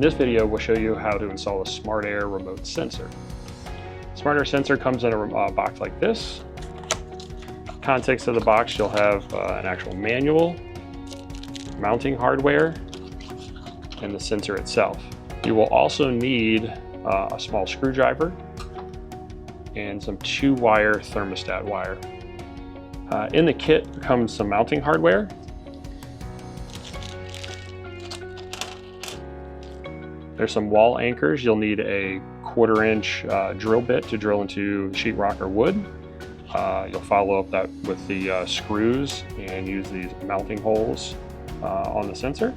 In this video, we'll show you how to install a SmartAire remote sensor. SmartAire sensor comes in a box like this. Context of the box, you'll have an actual manual, mounting hardware, and the sensor itself. You will also need a small screwdriver and some 2-wire thermostat wire. In the kit comes some mounting hardware. There's some wall anchors. You'll need a 1/4-inch drill bit to drill into sheetrock or wood. You'll follow up that with the screws and use these mounting holes on the sensor.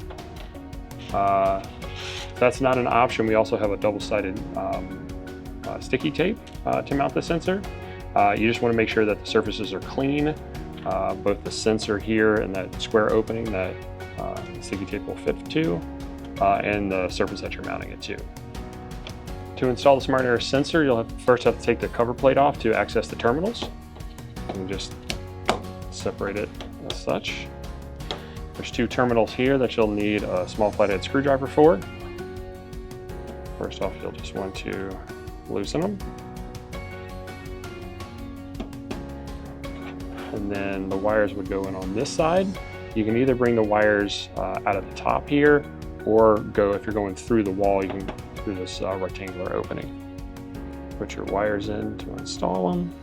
If that's not an option, we also have a double-sided sticky tape to mount the sensor. You just want to make sure that the surfaces are clean, both the sensor here and that square opening that the sticky tape will fit to, and the surface that you're mounting it to. To install the SmartAire sensor, you'll first have to take the cover plate off to access the terminals. And just separate it as such. There's 2 terminals here that you'll need a small flathead screwdriver for. First off, you'll just want to loosen them. And then the wires would go in on this side. You can either bring the wires out of the top here, or if you're going through the wall, you can through this rectangular opening. Put your wires in to install them.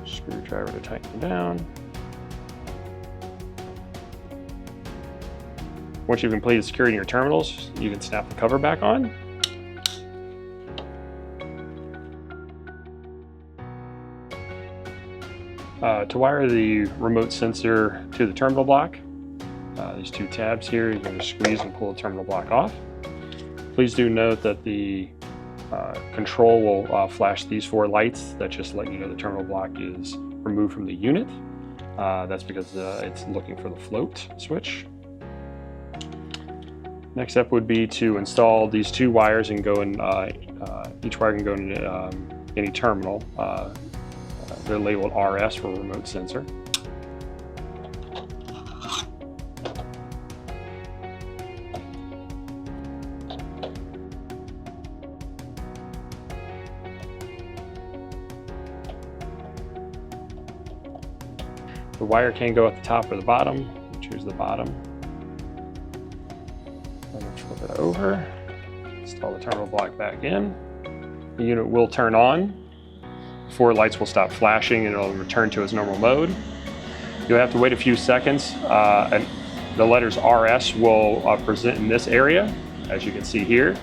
Screwdriver to tighten down. Once you've completed securing your terminals, you can snap the cover back on. To wire the remote sensor to the terminal block, these 2 tabs here, you can just squeeze and pull the terminal block off. Please do note that the control will flash these 4 lights that just let you know the terminal block is removed from the unit. That's because it's looking for the float switch. Next step would be to install these 2 wires and go in, each wire can go into any terminal. They're labeled RS for remote sensor. The wire can go at the top or the bottom. Choose the bottom. And then flip it over. Install the terminal block back in. The unit will turn on. 4 lights will stop flashing and it'll return to its normal mode. You'll have to wait a few seconds and the letters RS will present in this area, as you can see here.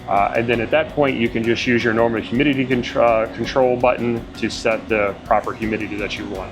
And then at that point, you can just use your normal humidity control button to set the proper humidity that you want.